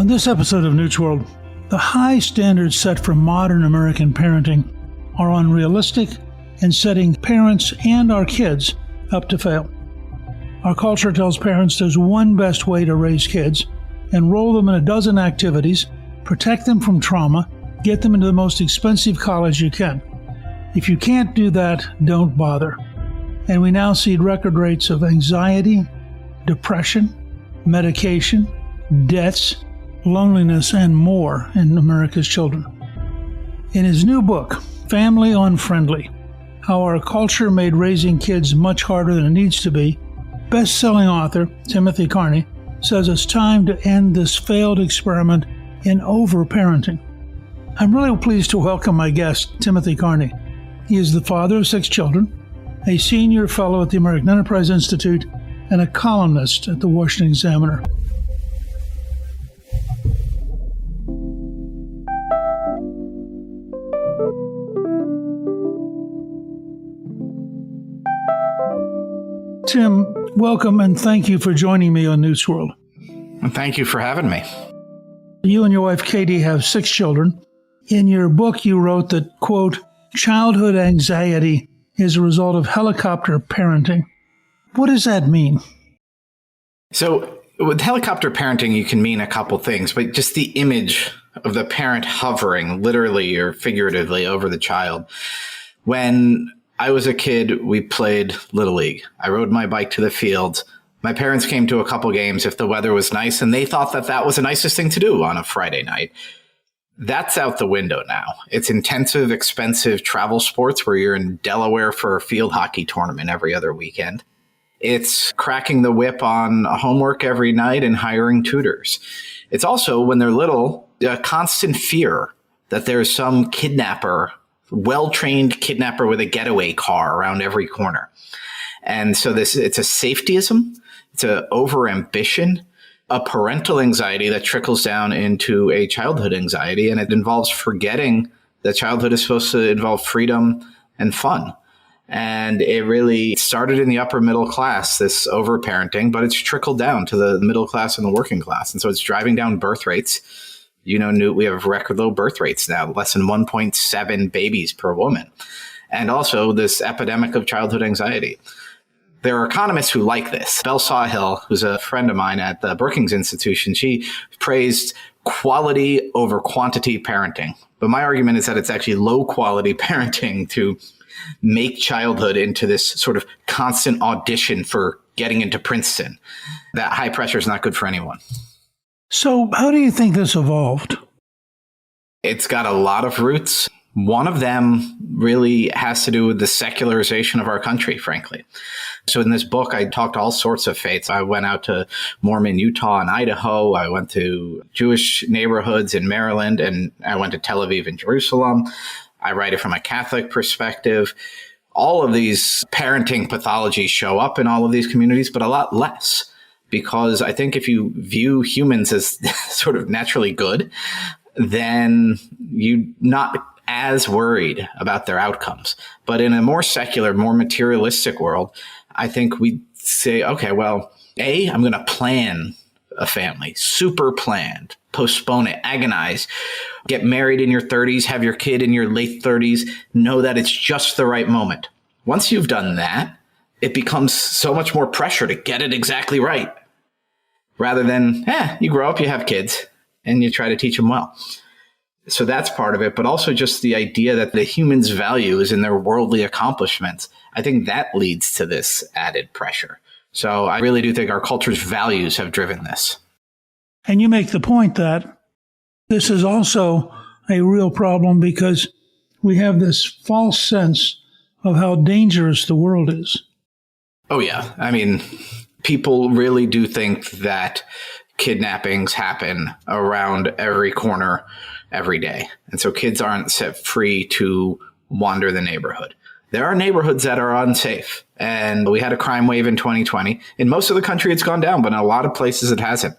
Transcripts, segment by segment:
On this episode of Newt's World, the high standards set for modern American parenting are unrealistic and setting parents and our kids up to fail. Our culture tells parents there's one best way to raise kids: enroll them in a dozen activities, protect them from trauma, get them into the most expensive college you can. If you can't do that, don't bother. And we now see record rates of anxiety, depression, medication, deaths, loneliness, and more in America's children. In his new book, Family Unfriendly, How Our Culture Made Raising Kids Much Harder Than It Needs to Be, best-selling author Timothy Carney says it's time to end this failed experiment in over-parenting. I'm really pleased to welcome my guest, Timothy Carney. He is the father of 6 children, a senior fellow at the American Enterprise Institute, and a columnist at the Washington Examiner. Tim, welcome and thank you for joining me on Newt's World. Thank you for having me. You and your wife, Katie, have 6 children. In your book, you wrote that, quote, childhood anxiety is a result of helicopter parenting. What does that mean? So with helicopter parenting, you can mean a couple things, but just the image of the parent hovering literally or figuratively over the child. When I was a kid, we played Little League. I rode my bike to the field. My parents came to a couple games if the weather was nice, and they thought that that was the nicest thing to do on a Friday night. That's out the window now. It's intensive, expensive travel sports where you're in Delaware for a field hockey tournament every other weekend. It's cracking the whip on homework every night and hiring tutors. It's also, when they're little, a constant fear that there's some kidnapper, well-trained kidnapper with a getaway car around every corner. And so it's a safetyism, it's an over-ambition, a parental anxiety that trickles down into a childhood anxiety, and it involves forgetting that childhood is supposed to involve freedom and fun. And it really started in the upper middle class, this over-parenting, but it's trickled down to the middle class and the working class. And so it's driving down birth rates. You know, Newt, we have record low birth rates now, less than 1.7 babies per woman. And also this epidemic of childhood anxiety. There are economists who like this. Belle Sawhill, who's a friend of mine at the Brookings Institution, she praised quality over quantity parenting. But my argument is that it's actually low quality parenting to make childhood into this sort of constant audition for getting into Princeton. That high pressure is not good for anyone. So how do you think this evolved? It's got a lot of roots. One of them really has to do with the secularization of our country, frankly. So in this book, I talked all sorts of faiths. I went out to Mormon Utah and Idaho. I went to Jewish neighborhoods in Maryland, and I went to Tel Aviv and Jerusalem. I write it from a Catholic perspective. All of these parenting pathologies show up in all of these communities, but a lot less. Because I think if you view humans as sort of naturally good, then you're not as worried about their outcomes. But in a more secular, more materialistic world, I think we say, okay, well, I'm going to plan a family, super planned, postpone it, agonize, get married in your 30s, have your kid in your late 30s, know that it's just the right moment. Once you've done that, it becomes so much more pressure to get it exactly right. Rather than, you grow up, you have kids, and you try to teach them well. So that's part of it, but also just the idea that the human's value is in their worldly accomplishments. I think that leads to this added pressure. So I really do think our culture's values have driven this. And you make the point that this is also a real problem because we have this false sense of how dangerous the world is. Oh, yeah. I mean, people really do think that kidnappings happen around every corner every day. And so kids aren't set free to wander the neighborhood. There are neighborhoods that are unsafe. And we had a crime wave in 2020. In most of the country, it's gone down, but in a lot of places, it hasn't.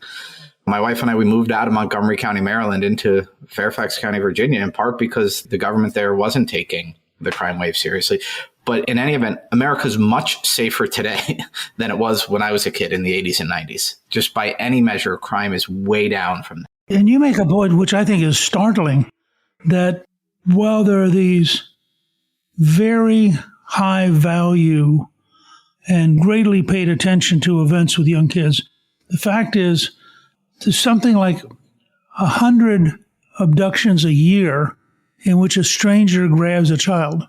My wife and I, we moved out of Montgomery County, Maryland into Fairfax County, Virginia, in part because the government there wasn't taking the crime wave seriously. But in any event, America's much safer today than it was when I was a kid in the 80s and 90s. Just by any measure, crime is way down from that. And you make a point which I think is startling, that while there are these very high value and greatly paid attention to events with young kids, the fact is there's something like 100 abductions a year in which a stranger grabs a child.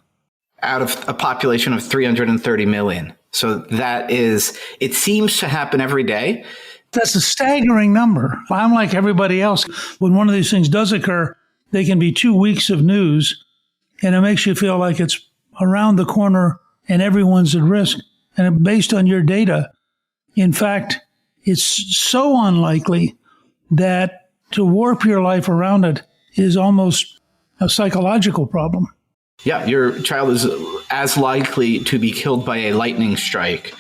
Out of a population of 330 million. So that is, it seems to happen every day. That's a staggering number. I'm like everybody else. When one of these things does occur, they can be 2 weeks of news, and it makes you feel like it's around the corner and everyone's at risk. And based on your data, in fact, it's so unlikely that to warp your life around it is almost a psychological problem. Yeah, your child is as likely to be killed by a lightning strike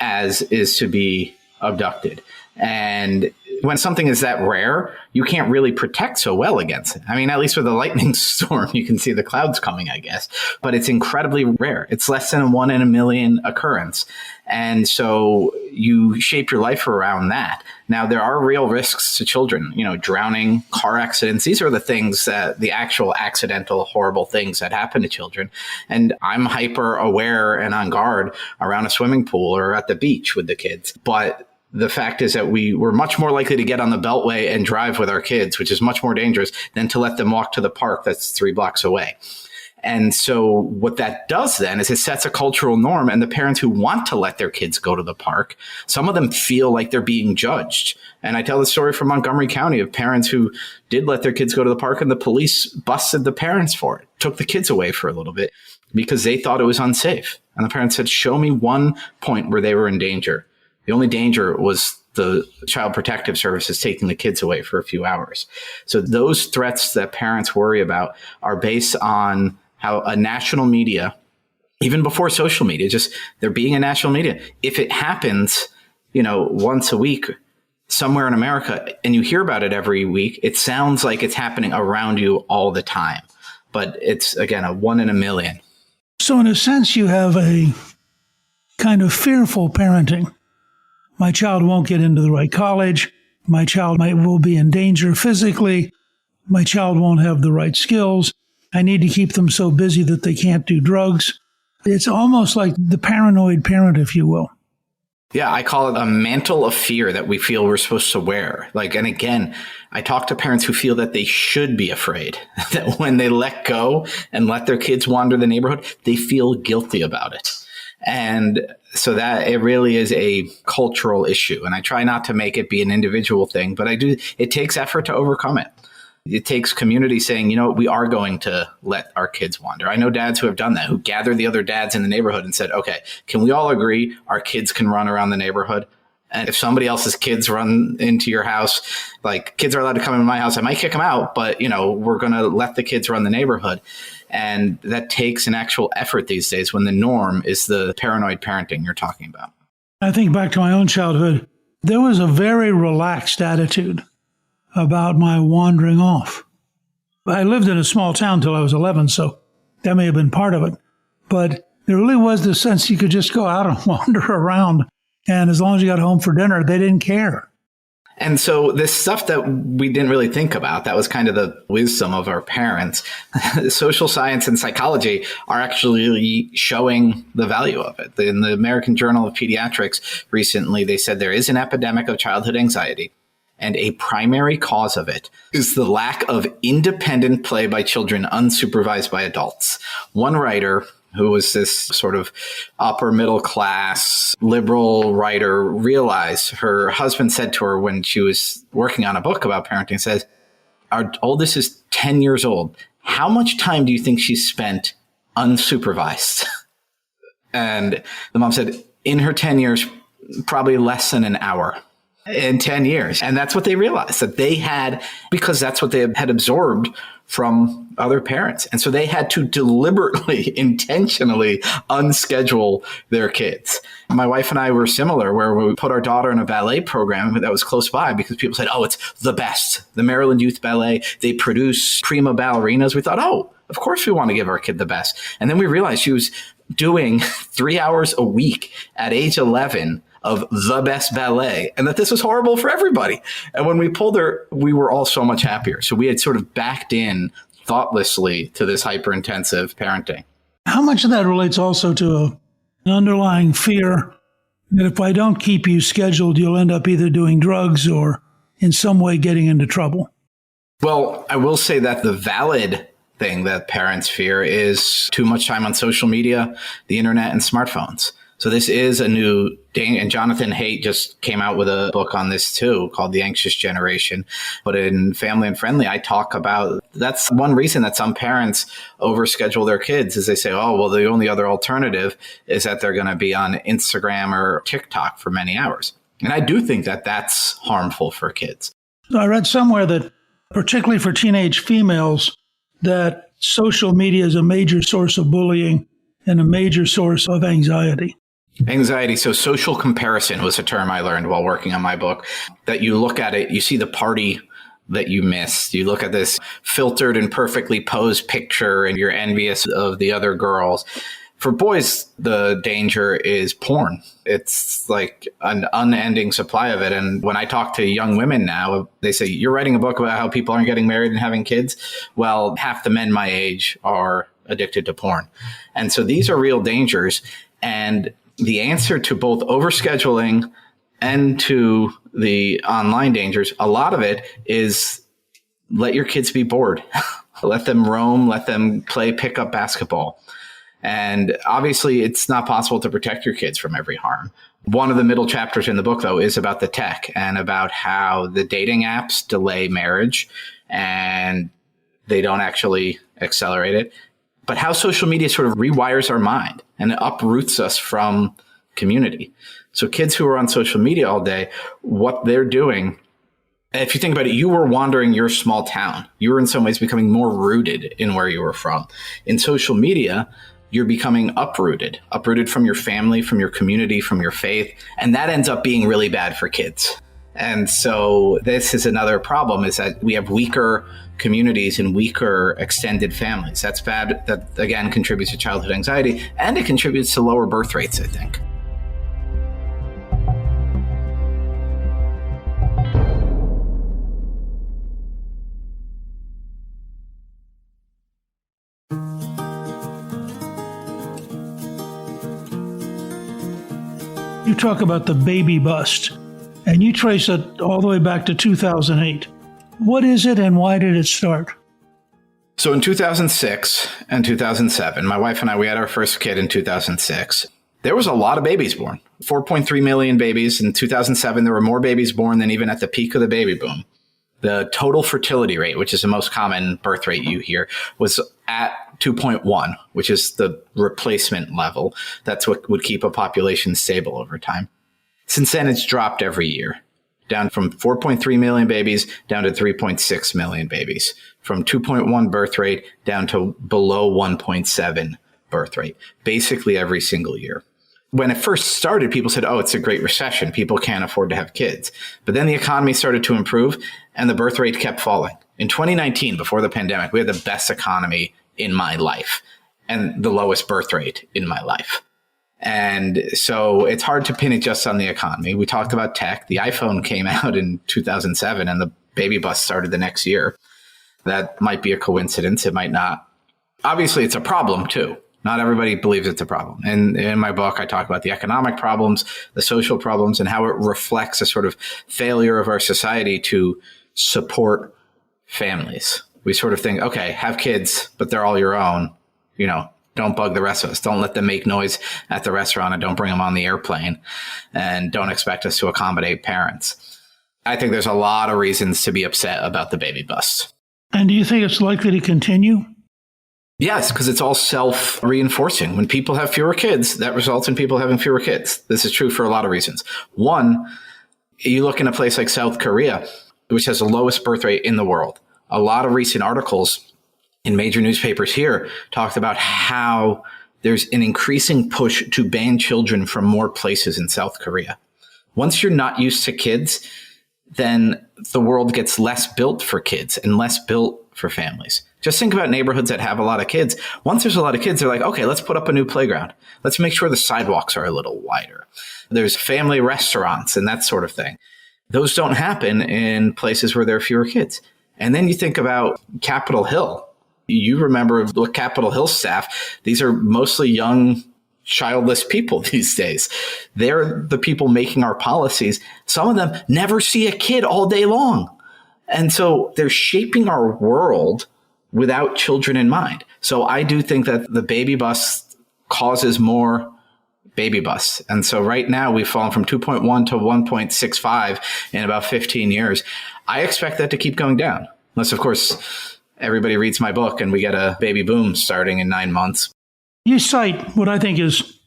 as is to be abducted. And when something is that rare, you can't really protect so well against it. I mean, at least with a lightning storm, you can see the clouds coming, I guess. But it's incredibly rare. It's less than a 1 in a million occurrence. And so you shape your life around that. Now, there are real risks to children, drowning, car accidents. These are the things that the actual accidental, horrible things that happen to children. And I'm hyper aware and on guard around a swimming pool or at the beach with the kids. But the fact is that we were much more likely to get on the Beltway and drive with our kids, which is much more dangerous than to let them walk to the park that's 3 blocks away. And so what that does then is it sets a cultural norm, and the parents who want to let their kids go to the park, some of them feel like they're being judged. And I tell the story from Montgomery County of parents who did let their kids go to the park, and the police busted the parents for it, took the kids away for a little bit because they thought it was unsafe. And the parents said, show me one point where they were in danger. The only danger was the Child Protective Services taking the kids away for a few hours. So those threats that parents worry about are based on how a national media, even before social media, just there being a national media, if it happens, once a week somewhere in America and you hear about it every week, it sounds like it's happening around you all the time. But it's, again, a 1 in a million. So in a sense, you have a kind of fearful parenting. My child won't get into the right college. My child will be in danger physically. My child won't have the right skills. I need to keep them so busy that they can't do drugs. It's almost like the paranoid parent, if you will. Yeah, I call it a mantle of fear that we feel we're supposed to wear. And again, I talk to parents who feel that they should be afraid, that when they let go and let their kids wander the neighborhood, they feel guilty about it. And so that it really is a cultural issue. And I try not to make it be an individual thing, but it takes effort to overcome it. It takes community saying, we are going to let our kids wander. I know dads who have done that, who gathered the other dads in the neighborhood and said, okay, can we all agree our kids can run around the neighborhood? And if somebody else's kids run into your house, kids are allowed to come into my house, I might kick them out, but, we're going to let the kids run the neighborhood. And that takes an actual effort these days when the norm is the paranoid parenting you're talking about. I think back to my own childhood, there was a very relaxed attitude about my wandering off. I lived in a small town till I was 11, so that may have been part of it. But there really was this sense you could just go out and wander around. And as long as you got home for dinner, they didn't care. And so this stuff that we didn't really think about, that was kind of the wisdom of our parents. Social science and psychology are actually showing the value of it. In the American Journal of Pediatrics recently, they said there is an epidemic of childhood anxiety, and a primary cause of it is the lack of independent play by children unsupervised by adults. One writer, who was this sort of upper middle class liberal writer, realized her husband said to her when she was working on a book about parenting, says, our oldest is 10 years old. How much time do you think she spent unsupervised? And the mom said, in her 10 years, probably less than an hour. In 10 years. And that's what they realized, that they had, because that's what they had absorbed from other parents. And so they had to deliberately, intentionally unschedule their kids. My wife and I were similar, where we put our daughter in a ballet program that was close by because people said, oh, it's the best. The Maryland Youth Ballet, they produce prima ballerinas. We thought, oh, of course we want to give our kid the best. And then we realized she was doing 3 hours a week at age 11 of the best ballet and that this was horrible for everybody. And when we pulled her, we were all so much happier. So we had sort of backed in thoughtlessly to this hyper-intensive parenting. How much of that relates also to an underlying fear that if I don't keep you scheduled, you'll end up either doing drugs or in some way getting into trouble? Well, I will say that the valid thing that parents fear is too much time on social media, the internet, and smartphones. So this is a new thing. And Jonathan Haidt just came out with a book on this too, called The Anxious Generation. But in Family Unfriendly, I talk about that's one reason that some parents overschedule their kids is they say, oh, well, the only other alternative is that they're going to be on Instagram or TikTok for many hours. And I do think that that's harmful for kids. I read somewhere that particularly for teenage females, that social media is a major source of bullying and a major source of anxiety. Anxiety. So social comparison was a term I learned while working on my book, that you look at it, you see the party that you missed. You look at this filtered and perfectly posed picture and you're envious of the other girls. For boys, the danger is porn. It's like an unending supply of it. And when I talk to young women now, they say, you're writing a book about how people aren't getting married and having kids. Well, half the men my age are addicted to porn. And so these are real dangers. And the answer to both overscheduling and to the online dangers, a lot of it is let your kids be bored. Let them roam, let them play pickup basketball. And obviously, it's not possible to protect your kids from every harm. One of the middle chapters in the book, though, is about the tech and about how the dating apps delay marriage and they don't actually accelerate it, but how social media sort of rewires our mind and it uproots us from community. So kids who are on social media all day, what they're doing, if you think about it, you were wandering your small town. You were in some ways becoming more rooted in where you were from. In social media, you're becoming uprooted from your family, from your community, from your faith. And that ends up being really bad for kids. And so this is another problem, is that we have weaker communities and weaker extended families. That's bad. That, again, contributes to childhood anxiety, and it contributes to lower birth rates, I think. You talk about the baby bust, and you trace it all the way back to 2008. What is it and why did it start? So in 2006 and 2007, my wife and I, we had our first kid in 2006. There was a lot of babies born, 4.3 million babies. In 2007, there were more babies born than even at the peak of the baby boom. The total fertility rate, which is the most common birth rate you hear, was at 2.1, which is the replacement level. That's what would keep a population stable over time. Since then, it's dropped every year, down from 4.3 million babies down to 3.6 million babies, from 2.1 birth rate down to below 1.7 birth rate, basically every single year. When it first started, people said, oh, it's a great recession. People can't afford to have kids. But then the economy started to improve and the birth rate kept falling. In 2019, before the pandemic, we had the best economy in my life and the lowest birth rate in my life. And so it's hard to pin it just on the economy. We talked about tech. The iPhone came out in 2007 and the baby bust started the next year. That might be a coincidence. It might not. Obviously, it's a problem too. Not everybody believes it's a problem. And in my book, I talk about the economic problems, the social problems, and how it reflects a sort of failure of our society to support families. We sort of think, okay, have kids, but they're all your own. You know, don't bug the rest of us. Don't let them make noise at the restaurant and don't bring them on the airplane. And don't expect us to accommodate parents. I think there's a lot of reasons to be upset about the baby bust. And do you think it's likely to continue? Yes, because it's all self-reinforcing. When people have fewer kids, that results in people having fewer kids. This is true for a lot of reasons. One, you look in a place like South Korea, which has the lowest birth rate in the world. A lot of recent articles in major newspapers here talked about how there's an increasing push to ban children from more places in South Korea. Once you're not used to kids, then the world gets less built for kids and less built for families. Just think about neighborhoods that have a lot of kids. Once there's a lot of kids, they're like, okay, let's put up a new playground. Let's make sure the sidewalks are a little wider. There's family restaurants and that sort of thing. Those don't happen in places where there are fewer kids. And then you think about Capitol Hill. You remember the Capitol Hill staff. These are mostly young, childless people these days. They're the people making our policies. Some of them never see a kid all day long. And so they're shaping our world without children in mind. So I do think that the baby bust causes more baby busts. And so right now we've fallen from 2.1 to 1.65 in about 15 years. I expect that to keep going down. Unless, of course, everybody reads my book and we get a baby boom starting in 9 months. You cite what I think is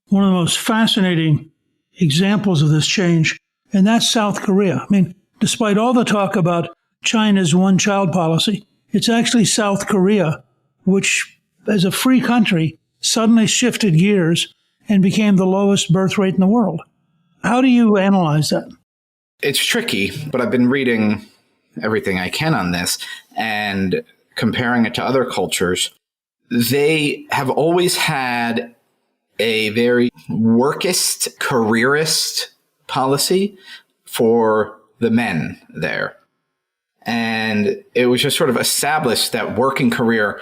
one of the most fascinating examples of this change, and that's South Korea. I mean, despite all the talk about China's one-child policy, it's actually South Korea, which, as a free country, suddenly shifted gears and became the lowest birth rate in the world. How do you analyze that? It's tricky, but I've been reading everything I can on this and comparing it to other cultures. They have always had a very workist, careerist policy for the men there. And it was just sort of established that work and career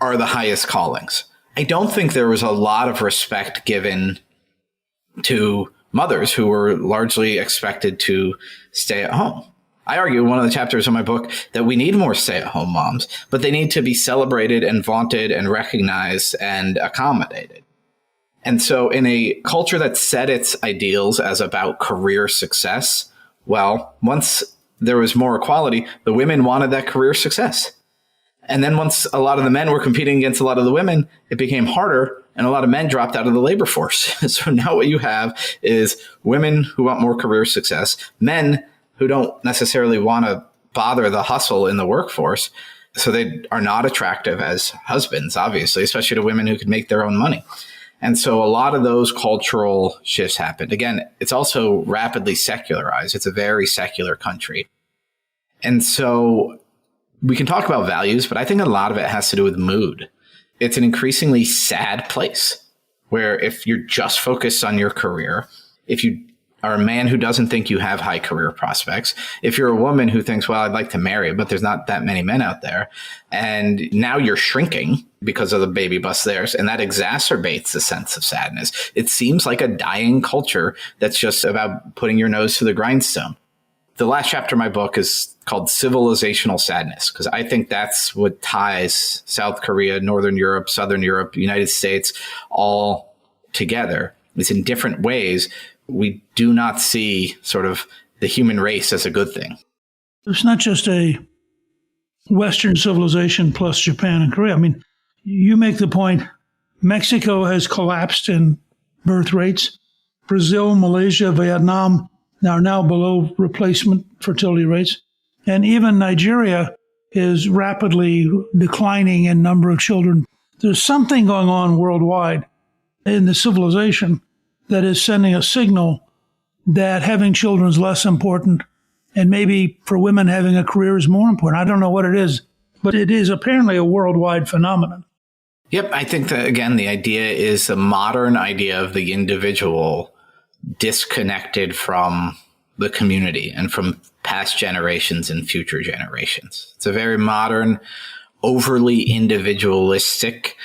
are the highest callings. I don't think there was a lot of respect given to mothers who were largely expected to stay at home. I argue in one of the chapters of my book that we need more stay-at-home moms, but they need to be celebrated and vaunted and recognized and accommodated. And so in a culture that set its ideals as about career success, well, once there was more equality, the women wanted that career success. And then once a lot of the men were competing against a lot of the women, it became harder and a lot of men dropped out of the labor force. So now what you have is women who want more career success, men who don't necessarily want to bother the hustle in the workforce. So they are not attractive as husbands, obviously, especially to women who can make their own money. And so a lot of those cultural shifts happened. Again, it's also rapidly secularized. It's a very secular country. And so we can talk about values, but I think a lot of it has to do with mood. It's an increasingly sad place where if you're just focused on your career, if you are a man who doesn't think you have high career prospects, if you're a woman who thinks, well, I'd like to marry, but there's not that many men out there, and now you're shrinking because of the baby bust there, and that exacerbates the sense of sadness. It seems like a dying culture that's just about putting your nose to the grindstone. The last chapter of my book is called Civilizational Sadness, because I think that's what ties South Korea, Northern Europe, Southern Europe, United States all together. It's in different ways. We do not see sort of the human race as a good thing. It's not just a Western civilization plus Japan and Korea. I mean, you make the point, Mexico has collapsed in birth rates. Brazil, Malaysia, Vietnam are now below replacement fertility rates. And even Nigeria is rapidly declining in number of children. There's something going on worldwide in the civilization that is sending a signal that having children is less important, and maybe for women having a career is more important. I don't know what it is, but it is apparently a worldwide phenomenon. Yep. I think that, again, the idea is the modern idea of the individual disconnected from the community and from past generations and future generations. It's a very modern, overly individualistic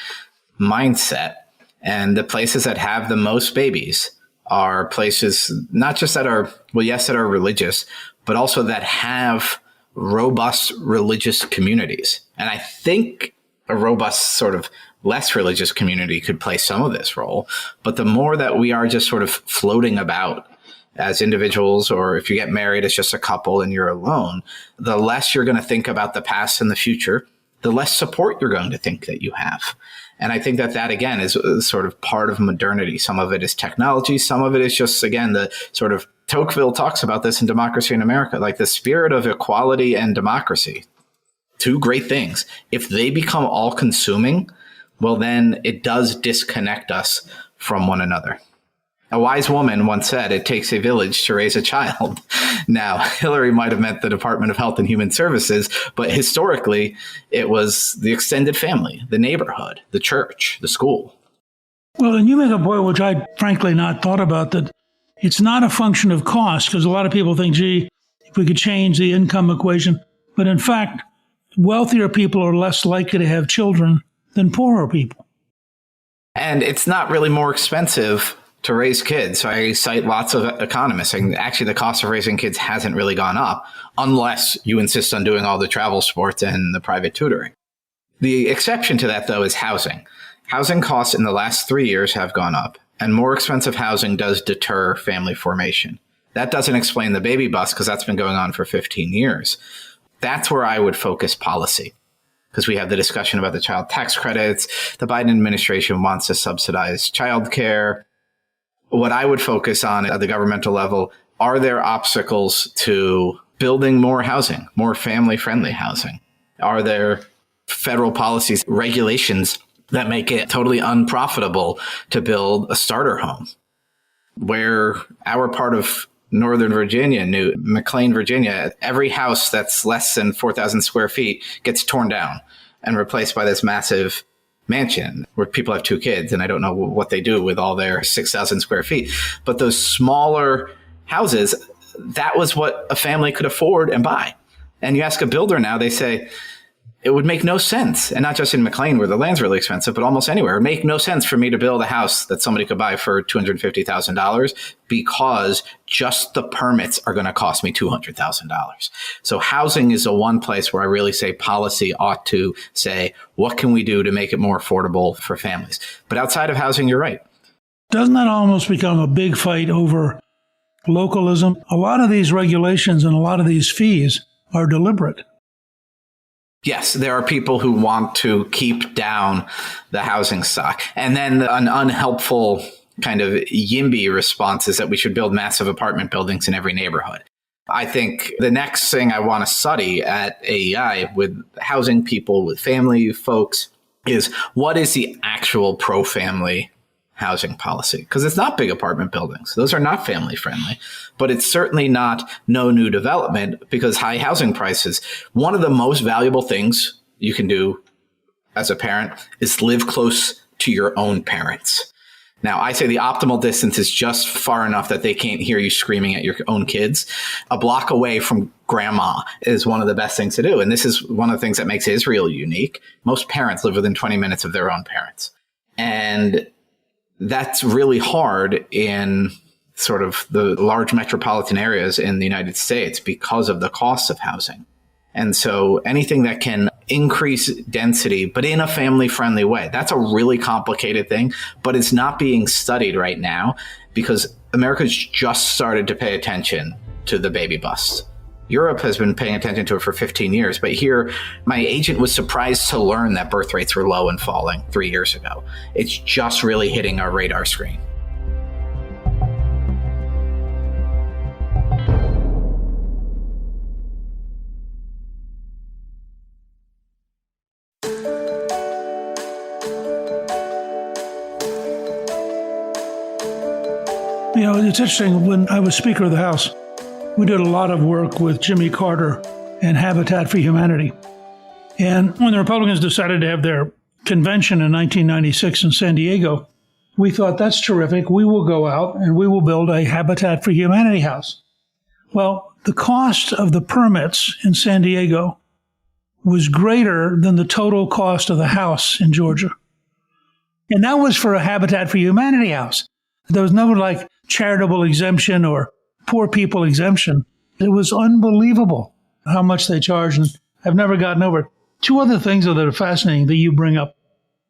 mindset. And the places that have the most babies are places not just that are, well, yes, that are religious, but also that have robust religious communities. And I think a robust sort of less religious community could play some of this role. But the more that we are just sort of floating about as individuals, or if you get married as just a couple and you're alone, the less you're going to think about the past and the future, the less support you're going to think that you have. And I think that again, is sort of part of modernity. Some of it is technology. Some of it is just, again, the sort of Tocqueville talks about this in Democracy in America, like the spirit of equality and democracy. Two great things. If they become all consuming, well, then it does disconnect us from one another. A wise woman once said, it takes a village to raise a child. Now, Hillary might have meant the Department of Health and Human Services, but historically, it was the extended family, the neighborhood, the church, the school. Well, and you make a point which I frankly not thought about, that it's not a function of cost, because a lot of people think, gee, if we could change the income equation. But in fact, wealthier people are less likely to have children than poorer people. And it's not really more expensive to raise kids. I cite lots of economists saying actually the cost of raising kids hasn't really gone up unless you insist on doing all the travel sports and the private tutoring. The exception to that, though, is housing. Housing costs in the last 3 years have gone up, and more expensive housing does deter family formation. That doesn't explain the baby bust because that's been going on for 15 years. That's where I would focus policy, because we have the discussion about the child tax credits. The Biden administration wants to subsidize childcare. What I would focus on at the governmental level, are there obstacles to building more housing, more family-friendly housing? Are there federal policies, regulations that make it totally unprofitable to build a starter home? Where our part of Northern Virginia, Newt, McLean, Virginia, every house that's less than 4,000 square feet gets torn down and replaced by this massive mansion where people have 2 kids, and I don't know what they do with all their 6,000 square feet. But those smaller houses, that was what a family could afford and buy. And you ask a builder now, they say it would make no sense. And not just in McLean where the land's really expensive, but almost anywhere. It would make no sense for me to build a house that somebody could buy for $250,000 because just the permits are going to cost me $200,000. So housing is the one place where I really say policy ought to say, what can we do to make it more affordable for families? But outside of housing, you're right. Doesn't that almost become a big fight over localism? A lot of these regulations and a lot of these fees are deliberate. Yes, there are people who want to keep down the housing stock. And then an unhelpful kind of YIMBY response is that we should build massive apartment buildings in every neighborhood. I think the next thing I want to study at AEI with housing people, with family folks, is what is the actual pro-family housing policy? Because it's not big apartment buildings. Those are not family friendly, but it's certainly not no new development because high housing prices. One of the most valuable things you can do as a parent is live close to your own parents. Now, I say the optimal distance is just far enough that they can't hear you screaming at your own kids. A block away from grandma is one of the best things to do. And this is one of the things that makes Israel unique. Most parents live within 20 minutes of their own parents. And that's really hard in sort of the large metropolitan areas in the United States because of the cost of housing. And so anything that can increase density, but in a family-friendly way, that's a really complicated thing, but it's not being studied right now because America's just started to pay attention to the baby bust. Europe has been paying attention to it for 15 years, but here, my agent was surprised to learn that birth rates were low and falling 3 years ago. It's just really hitting our radar screen. You know, it's interesting, when I was Speaker of the House, we did a lot of work with Jimmy Carter and Habitat for Humanity. And when the Republicans decided to have their convention in 1996 in San Diego, we thought, that's terrific. We will go out and we will build a Habitat for Humanity house. Well, the cost of the permits in San Diego was greater than the total cost of the house in Georgia. And that was for a Habitat for Humanity house. There was no like charitable exemption or poor people exemption. It was unbelievable how much they charged, and I've never gotten over it. 2 other things, though, that are fascinating that you bring up.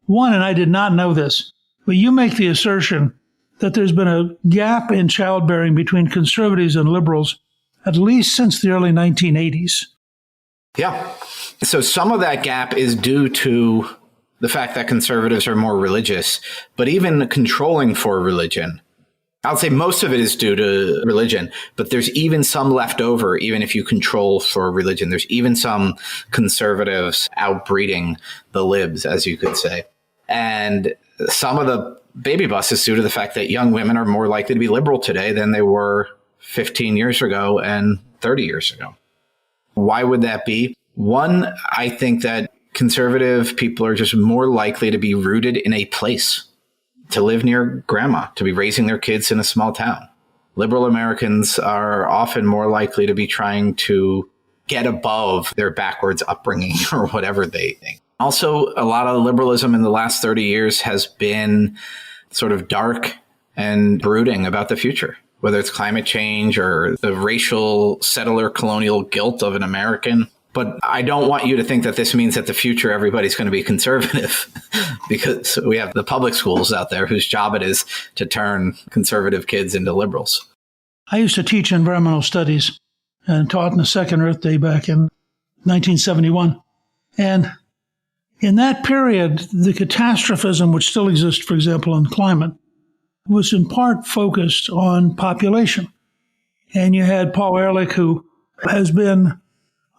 One, and I did not know this, but you make the assertion that there's been a gap in childbearing between conservatives and liberals at least since the early 1980s. Yeah. So some of that gap is due to the fact that conservatives are more religious, but even controlling for religion. I'll say most of it is due to religion, but there's even some left over, even if you control for religion. There's even some conservatives outbreeding the libs, as you could say. And some of the baby buses due to the fact that young women are more likely to be liberal today than they were 15 years ago and 30 years ago. Why would that be? One, I think that conservative people are just more likely to be rooted in a place, to live near grandma, to be raising their kids in a small town. Liberal Americans are often more likely to be trying to get above their backwards upbringing or whatever they think. Also, a lot of liberalism in the last 30 years has been sort of dark and brooding about the future, whether it's climate change or the racial settler colonial guilt of an American. But I don't want you to think that this means that the future everybody's going to be conservative because we have the public schools out there whose job it is to turn conservative kids into liberals. I used to teach environmental studies and taught in the Second Earth Day back in 1971. And in that period, the catastrophism which still exists, for example, in climate, was in part focused on population. And you had Paul Ehrlich, who has been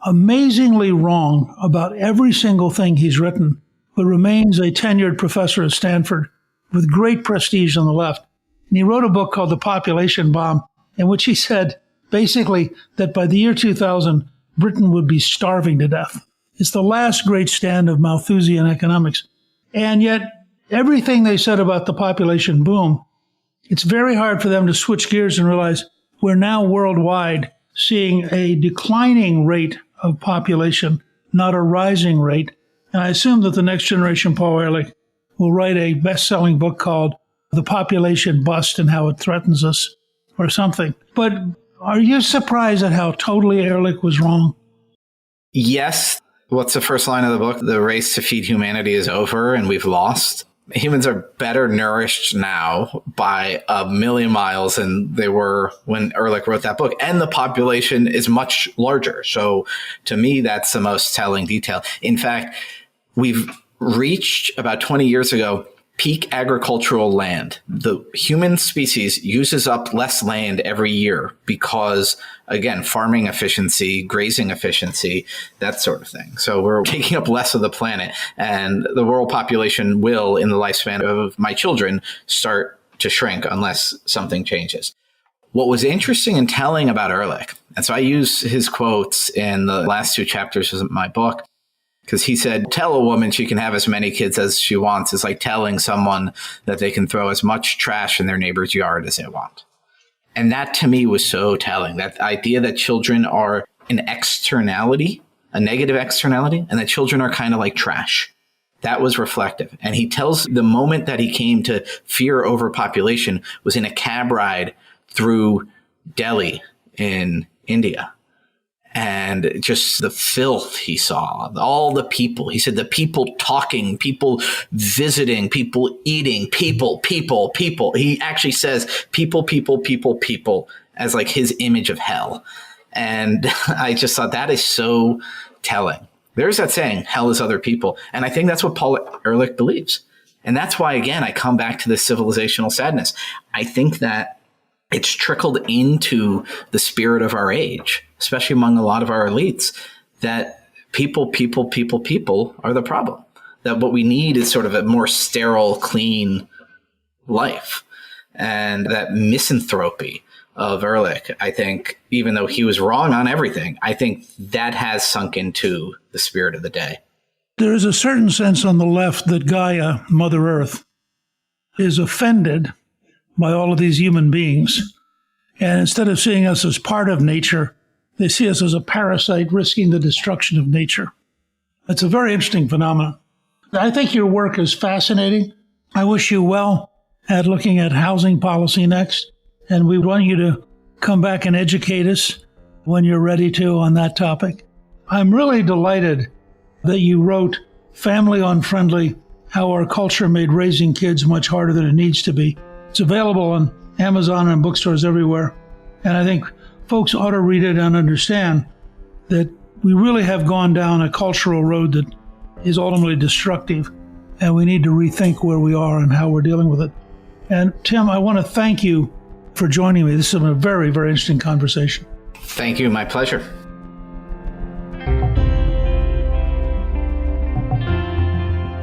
amazingly wrong about every single thing he's written, but remains a tenured professor at Stanford with great prestige on the left. And he wrote a book called The Population Bomb, in which he said, basically, that by the year 2000, Britain would be starving to death. It's the last great stand of Malthusian economics. And yet, everything they said about the population boom, it's very hard for them to switch gears and realize we're now worldwide seeing a declining rate of population, not a rising rate. And I assume that the next generation, Paul Ehrlich, will write a best-selling book called The Population Bust and How It Threatens Us, or something. But are you surprised at how totally Ehrlich was wrong? Yes. What's the first line of the book? The race to feed humanity is over and we've lost. Humans are better nourished now by a million miles than they were when Ehrlich wrote that book. And the population is much larger. So to me, that's the most telling detail. In fact, we've reached about 20 years ago peak agricultural land. The human species uses up less land every year because, again, farming efficiency, grazing efficiency, that sort of thing. So we're taking up less of the planet, and the world population will, in the lifespan of my children, start to shrink unless something changes. What was interesting and telling about Ehrlich, and so I use his quotes in the last two chapters of my book, because he said, tell a woman she can have as many kids as she wants is like telling someone that they can throw as much trash in their neighbor's yard as they want. And that to me was so telling, that idea that children are an externality, a negative externality, and that children are kind of like trash. That was reflective. And he tells the moment that he came to fear overpopulation was in a cab ride through Delhi in India. And just the filth he saw, all the people. He said the people talking, people visiting, people eating, people. He actually says people as like his image of hell. And I just thought that is so telling. There's that saying, hell is other people. And I think that's what Paul Ehrlich believes. And that's why, again, I come back to this civilizational sadness. I think that it's trickled into the spirit of our age, especially among a lot of our elites, that people are the problem. That what we need is sort of a more sterile, clean life. And that misanthropy of Ehrlich, I think, even though he was wrong on everything, I think that has sunk into the spirit of the day. There is a certain sense on the left that Gaia, Mother Earth, is offended by all of these human beings. And instead of seeing us as part of nature, they see us as a parasite risking the destruction of nature. It's a very interesting phenomenon. I think your work is fascinating. I wish you well at looking at housing policy next. And we want you to come back and educate us when you're ready to on that topic. I'm really delighted that you wrote Family Unfriendly, How Our Culture Made Raising Kids Much Harder Than It Needs to Be. It's available on Amazon and bookstores everywhere. And I think folks ought to read it and understand that we really have gone down a cultural road that is ultimately destructive, and we need to rethink where we are and how we're dealing with it. And Tim, I want to thank you for joining me. This has been a very, very interesting conversation. Thank you. My pleasure.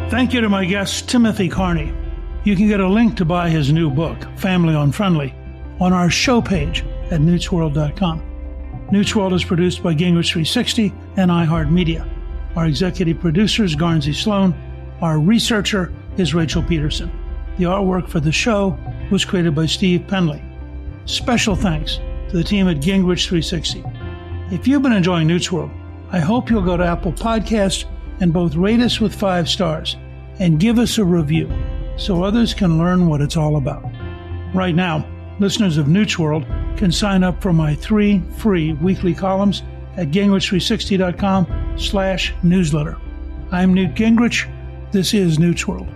Thank you to my guest, Timothy Carney. You can get a link to buy his new book, Family Unfriendly, on our show page at newtsworld.com. Newt's World is produced by Gingrich 360 and iHeartMedia. Our executive producer is Garnsey Sloan. Our researcher is Rachel Peterson. The artwork for the show was created by Steve Penley. Special thanks to the team at Gingrich 360. If you've been enjoying Newt's World, I hope you'll go to Apple Podcasts and both rate us with 5 stars and give us a review so others can learn what it's all about. Right now, listeners of Newt's World can sign up for my 3 free weekly columns at gingrich360.com/newsletter. I'm Newt Gingrich. This is Newt's World.